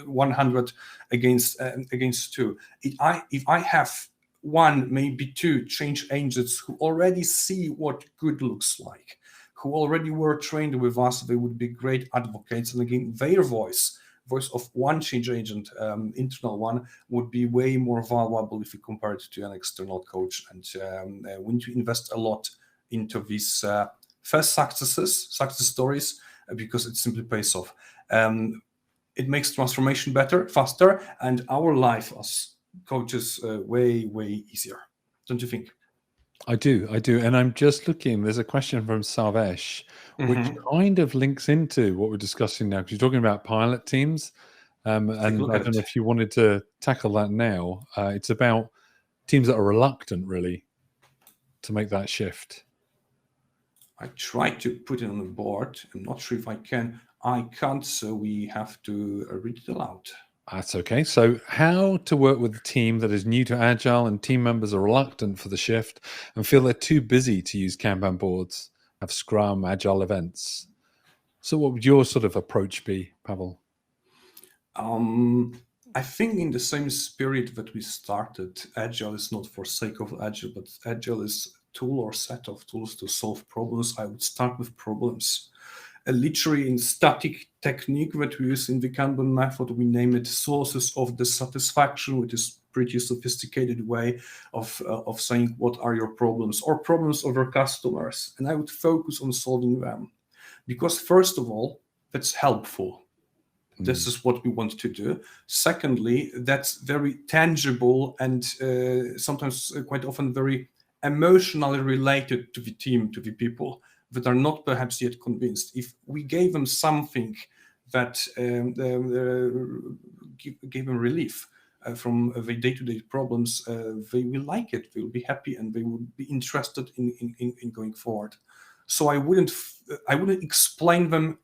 100 against 2. If I have 1, maybe 2 change agents who already see what good looks like, who already were trained with us, they would be great advocates. And again, their voice of one change agent, internal one, would be way more valuable if you compare it to an external coach. And we need to invest a lot into these first success stories, because it simply pays off. It makes transformation better, faster, and our life as coaches way, way easier. Don't you think? I do. And I'm just looking, there's a question from Sarvesh, which kind of links into what we're discussing now, because you're talking about pilot teams. And I don't know if you wanted to tackle that now. It's about teams that are reluctant, really, to make that shift. I tried to put it on the board. I'm not sure if I can. I can't, so we have to read it aloud. That's okay. So how to work with a team that is new to Agile and team members are reluctant for the shift and feel they're too busy to use Kanban boards, have Scrum, Agile events. So what would your sort of approach be, Paweł? I think in the same spirit that we started, Agile is not for sake of Agile, but Agile is a tool or set of tools to solve problems. I would start with problems. Literally in static technique that we use in the Kanban method, we name it sources of dissatisfaction, which is pretty sophisticated way of saying what are your problems or problems of your customers. And I would focus on solving them, because first of all, that's helpful. This is what we want to do. Secondly, that's very tangible and sometimes quite often very emotionally related to the team, to the people that are not perhaps yet convinced. If we gave them something that gave them relief from the day-to-day problems, they will like it, they will be happy, and they will be interested in going forward. So I wouldn't explain them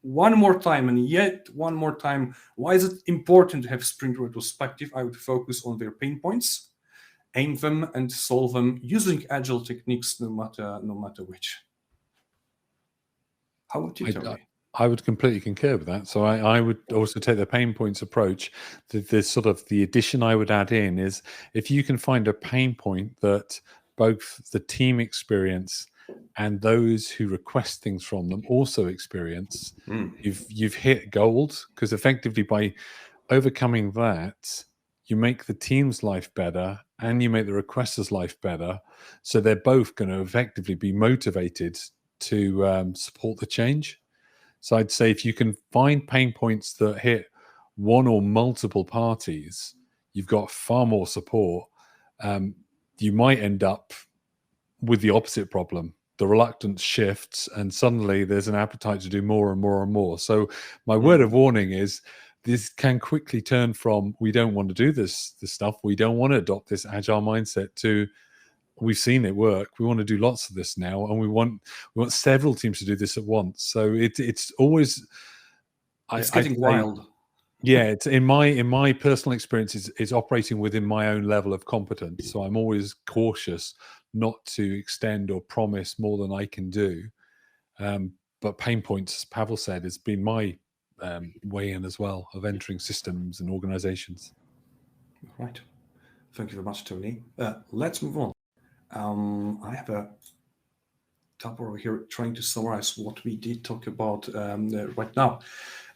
one more time and yet one more time why is it important to have sprint retrospective. I would focus on their pain points, aim them, and solve them using Agile techniques, no matter which. How would you tell me? I would completely concur with that. So I would also take the pain points approach. The sort of the addition I would add in is if you can find a pain point that both the team experience and those who request things from them also experience, Mm. you've hit gold, because effectively by overcoming that, you make the team's life better and you make the requester's life better. So they're both going to effectively be motivated to support the change. So I'd say if you can find pain points that hit one or multiple parties, you've got far more support. You might end up with the opposite problem. The reluctance shifts and suddenly there's an appetite to do more and more and more. So my word of warning is this can quickly turn from we don't want to do this stuff, we don't want to adopt this agile mindset, to we've seen it work, we want to do lots of this now, and we want several teams to do this at once. So it's always It's getting wild. yeah, it's in my personal experience, it's operating within my own level of competence. So I'm always cautious not to extend or promise more than I can do. But pain points, as Pavel said, has been my way in as well of entering systems and organizations. Right. Thank you very much, Tony. Let's move on. I have a tab over here trying to summarize what we did talk about right now.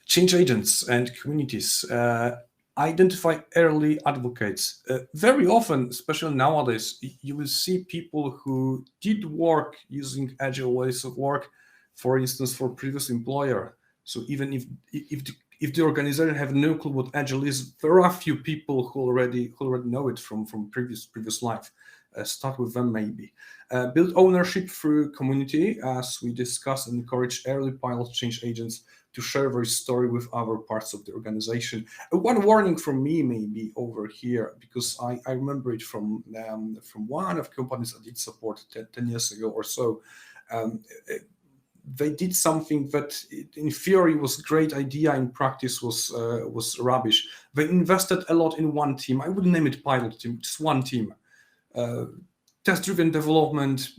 Change agents and communities. Identify early advocates. Very often, especially nowadays, you will see people who did work using agile ways of work, for instance, for previous employer. So even if the organization have no clue what agile is, there are a few people who already know it from previous life. Start with them maybe. Build ownership through community, as we discussed, and encourage early pilot change agents to share their story with other parts of the organization. One warning from me maybe over here, because I remember it from one of the companies I did support 10 years ago or so. They did something that in theory was a great idea, in practice was rubbish. They invested a lot in one team. I wouldn't name it pilot team, just one team. Test-driven development,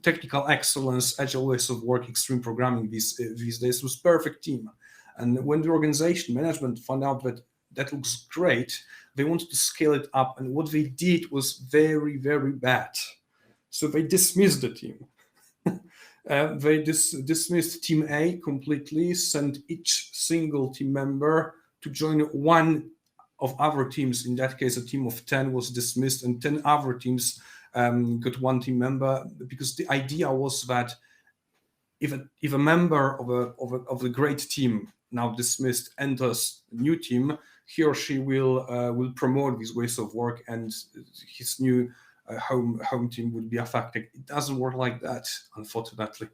technical excellence, agile ways of work, extreme programming these days was perfect team. And when the organization management found out that looks great, they wanted to scale it up. And what they did was very, very bad. So they dismissed the team. They dismissed Team A completely, sent each single team member to join one of other teams. In that case, a team of 10 was dismissed, and 10 other teams got one team member, because the idea was that if a member of a great team now dismissed enters a new team, he or she will promote these ways of work, and his new home team would be affected. It doesn't work like that, unfortunately.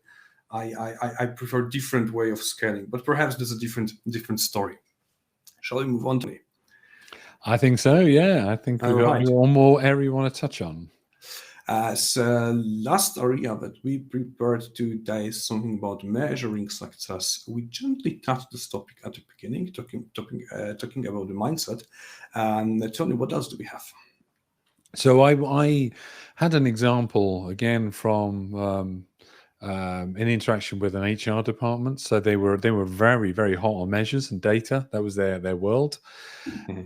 I prefer different way of scaling, but perhaps there's a different story. Shall we move on, Tony? I think so, yeah. I think we've got one more area you want to touch on. As last area that we prepared today is something about measuring success. We gently touched this topic at the beginning, talking about the mindset. Tony, what else do we have? So I had an example again from an interaction with an HR department. So they were very, very hot on measures and data. That was their world.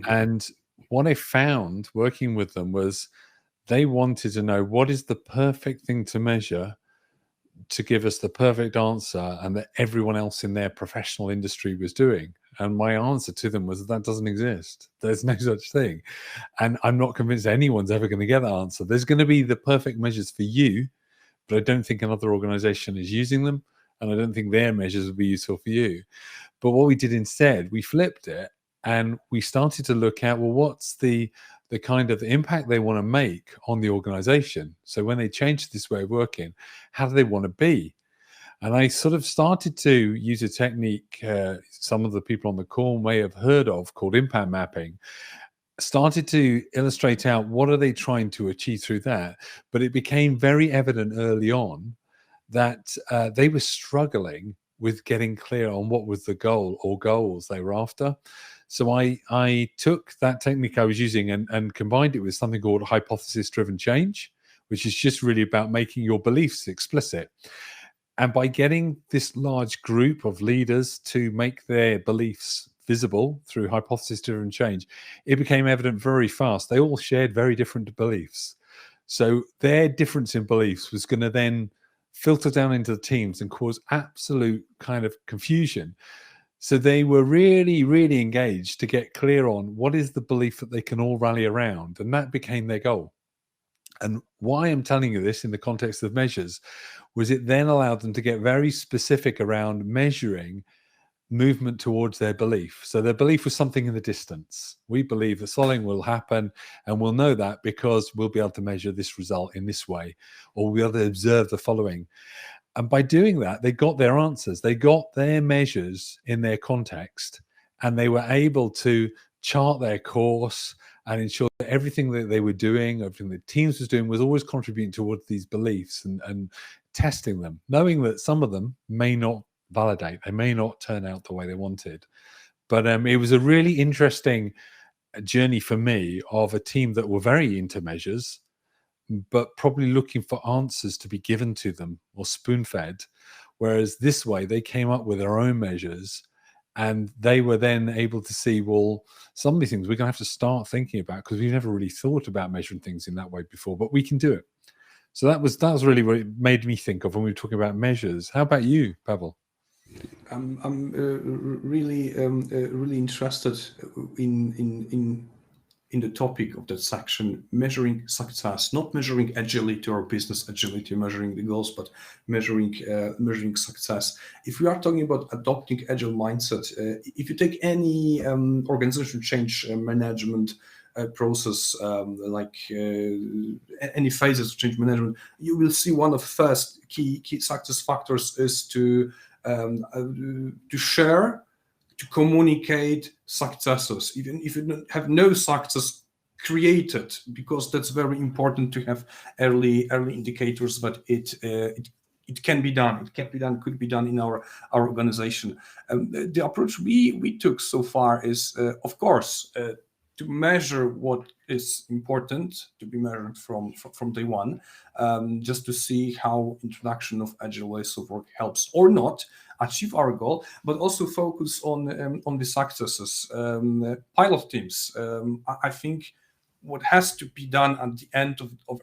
And what I found working with them was they wanted to know what is the perfect thing to measure to give us the perfect answer, and that everyone else in their professional industry was doing. And my answer to them was that doesn't exist. There's no such thing. And I'm not convinced anyone's ever going to get that answer. There's going to be the perfect measures for you, but I don't think another organization is using them. And I don't think their measures will be useful for you. But what we did instead, we flipped it and we started to look at, well, what's the kind of impact they want to make on the organization? So when they change this way of working, how do they want to be? And I sort of started to use a technique some of the people on the call may have heard of, called impact mapping. Started to illustrate out what are they trying to achieve through that. But it became very evident early on that they were struggling with getting clear on what was the goal or goals they were after. So I took that technique I was using and combined it with something called hypothesis-driven change, which is just really about making your beliefs explicit. And by getting this large group of leaders to make their beliefs visible through hypothesis-driven change, it became evident very fast. They all shared very different beliefs. So their difference in beliefs was going to then filter down into the teams and cause absolute kind of confusion. So they were really, really engaged to get clear on what is the belief that they can all rally around. And that became their goal. And why I'm telling you this in the context of measures was it then allowed them to get very specific around measuring movement towards their belief. So their belief was something in the distance. We believe that something will happen, and we'll know that because we'll be able to measure this result in this way, or we'll be able to observe the following. And by doing that, they got their answers. They got their measures in their context, and they were able to chart their course and ensure that everything that they were doing, everything the teams was doing, was always contributing towards these beliefs and testing them, knowing that some of them may not validate, they may not turn out the way they wanted. But it was a really interesting journey for me of a team that were very into measures, but probably looking for answers to be given to them or spoon-fed. Whereas this way, they came up with their own measures, and they were then able to see, well, some of these things we're going to have to start thinking about because we've never really thought about measuring things in that way before, but we can do it. So that was really what it made me think of when we were talking about measures. How about you, Paweł? I'm really interested in the topic of that section, measuring success, not measuring agility or business agility, measuring the goals, but measuring success. If we are talking about adopting agile mindset, if you take any organization change management process, like any phases of change management, you will see one of the first key success factors is to share, to communicate successes, even if you have no success created, because that's very important to have early indicators that it can be done. Could be done in our organization. The approach we took so far is, of course, to measure what is important to be measured from day one, just to see how introduction of agile ways of work helps or not achieve our goal, but also focus on the successes. Pilot teams. I think what has to be done at the end of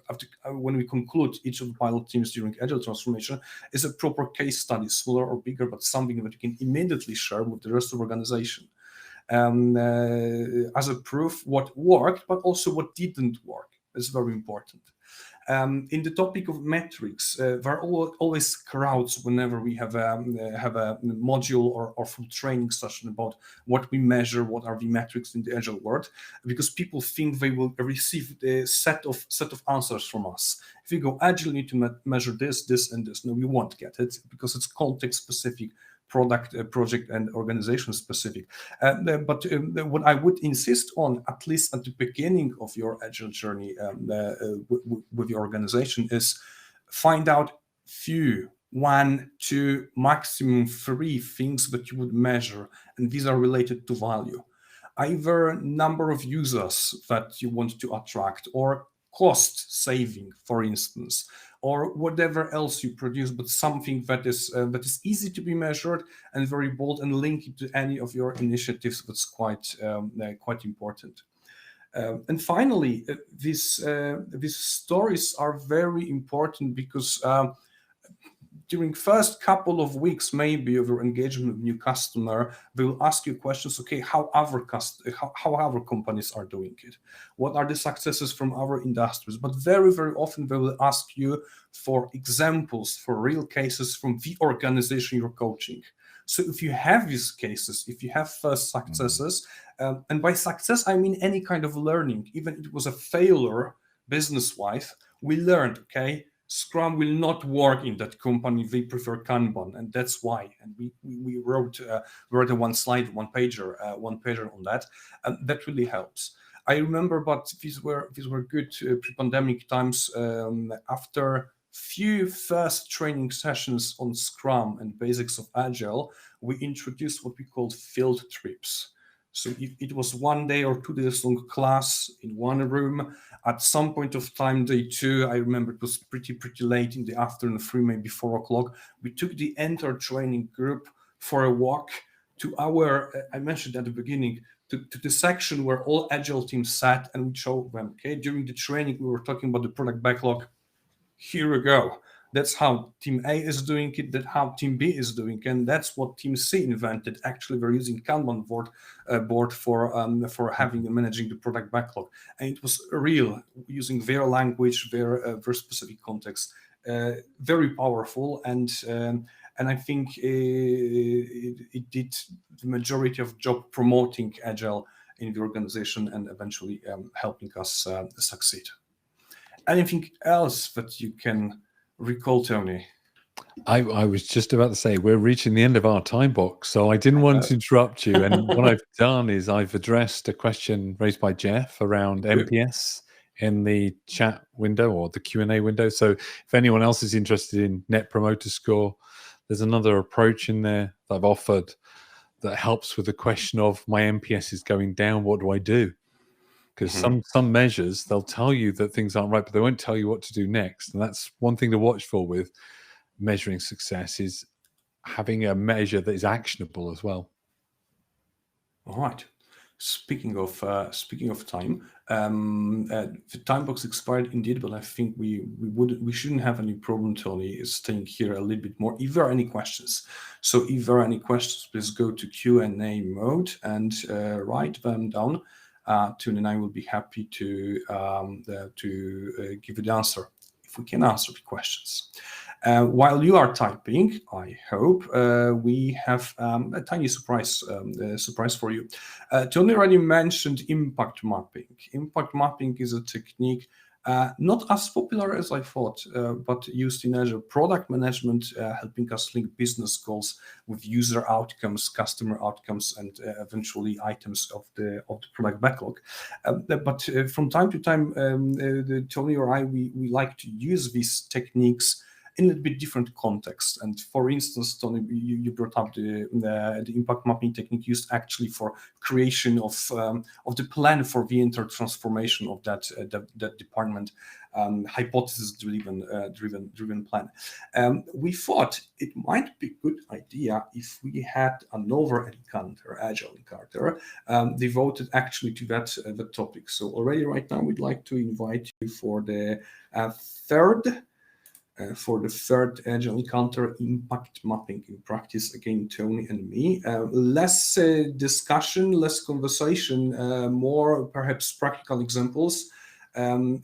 when we conclude each of the pilot teams during agile transformation is a proper case study, smaller or bigger, but something that you can immediately share with the rest of the organization. As a proof what worked, but also what didn't work is very important. In the topic of metrics, there are always crowds whenever we have a module or full training session about what we measure, what are the metrics in the agile world, because people think they will receive a set of answers from us. If you go agile, you need to measure this, and this. No, you won't get it because it's context specific, product, project, and organization specific. But what I would insist on, at least at the beginning of your agile journey with your organization, is find out few, 1, 2, maximum 3 things that you would measure, and these are related to value. Either number of users that you want to attract, or cost saving, for instance, or whatever else you produce, but something that is easy to be measured and very bold, and link it to any of your initiatives. That's quite important. And finally, these stories are very important because during first couple of weeks, maybe, of your engagement with new customer, they will ask you questions. Okay, how other companies are doing it? What are the successes from other industries? But very, very often they will ask you for examples, for real cases from the organization you're coaching. So if you have these cases, if you have first successes, and by success I mean any kind of learning, even if it was a failure business-wise, we learned, okay, Scrum will not work in that company. They prefer Kanban, and that's why. And we wrote a one pager on that, and that really helps. I remember, but these were good pre-pandemic times. After few first training sessions on Scrum and basics of Agile, we introduced what we called field trips. So it was 1 day or 2 days long class in one room. At some point of time, day 2, I remember it was pretty late in the afternoon, 3, maybe 4 o'clock. We took the entire training group for a walk to our, I mentioned at the beginning, to the section where all Agile teams sat, and we showed them, okay, during the training, we were talking about the product backlog. Here we go. That's how team A is doing it, that's how team B is doing, and that's what team C invented. Actually, we're using Kanban board for having and managing the product backlog, and it was real, using their language, their specific context, very powerful, and I think it did the majority of job promoting Agile in the organization and eventually helping us succeed. Anything else that you can recall, Tony? I was just about to say we're reaching the end of our time box, so I didn't want to interrupt you. And what I've done is I've addressed a question raised by Jeff around MPS in the chat window or the Q&A window. So if anyone else is interested in Net Promoter Score, there's another approach in there that I've offered that helps with the question of my MPS is going down. What do I do? Because some measures, they'll tell you that things aren't right, but they won't tell you what to do next. And that's one thing to watch for with measuring success, is having a measure that is actionable as well. All right. Speaking of time, the time box expired indeed, but I think we shouldn't have any problem, Tony, staying here a little bit more. If there are any questions, please go to Q&A mode and write them down. Tony and I will be happy to give you the answer if we can answer the questions. While you are typing, I hope we have a tiny surprise for you. Tony already mentioned impact mapping. Impact mapping is a technique not as popular as I thought, but used in Azure product management, helping us link business goals with user outcomes, customer outcomes, and eventually items of the product backlog. But from time to time, Tony or I, we like to use these techniques in a little bit different context. And for instance, Tony, you brought up the impact mapping technique used actually for creation of the plan for the entire transformation of that department, hypothesis-driven plan. We thought it might be a good idea if we had another encounter, Agile encounter, devoted actually to that topic. So already right now, we'd like to invite you for the third Agile encounter, impact mapping in practice. Again, Tony and me. Less discussion, less conversation, more perhaps practical examples. A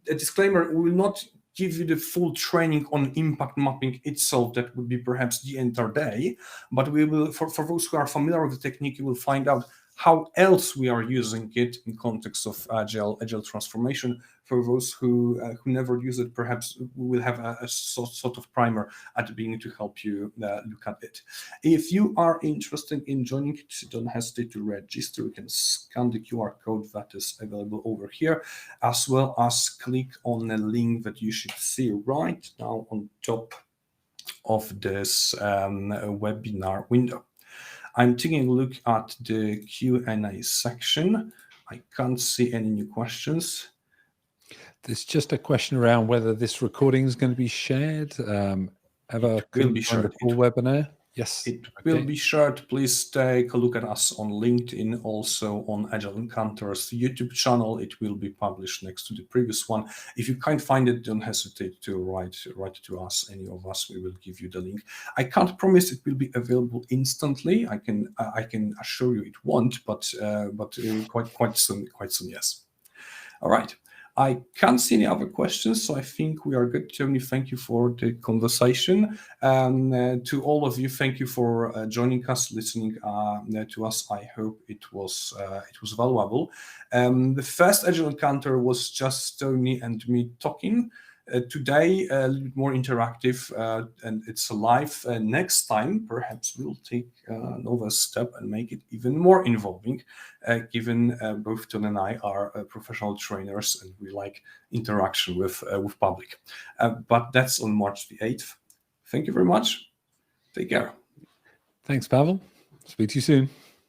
disclaimer: we will not give you the full training on impact mapping itself. That would be perhaps the entire day. But we will, for those who are familiar with the technique, you will find out how else we are using it in context of agile transformation. For those who never use it, perhaps we will have a sort of primer at the beginning to help you look at it. If you are interested in joining it, don't hesitate to register. You can scan the QR code that is available over here, as well as click on the link that you should see right now on top of this webinar window. I'm taking a look at the Q&A section. I can't see any new questions. There's just a question around whether this recording is going to be shared. Ever couldn't find the full webinar? Yes. It will be shared. Please take a look at us on LinkedIn, also on Agile Encounters YouTube channel. It will be published next to the previous one. If you can't find it, don't hesitate to write to us, any of us. We will give you the link. I can't promise it will be available instantly. I can assure you it won't, but quite soon, yes. All right. I can't see any other questions, so I think we are good. Tony, thank you for the conversation. To all of you, thank you for joining us, listening to us. I hope it was valuable. The first Agile encounter was just Tony and me talking. Today, a little bit more interactive, and it's live. Next time, perhaps we'll take another step and make it even more involving, given both Tony and I are professional trainers and we like interaction with public. But that's on March the 8th. Thank you very much. Take care. Thanks, Paweł. Speak to you soon.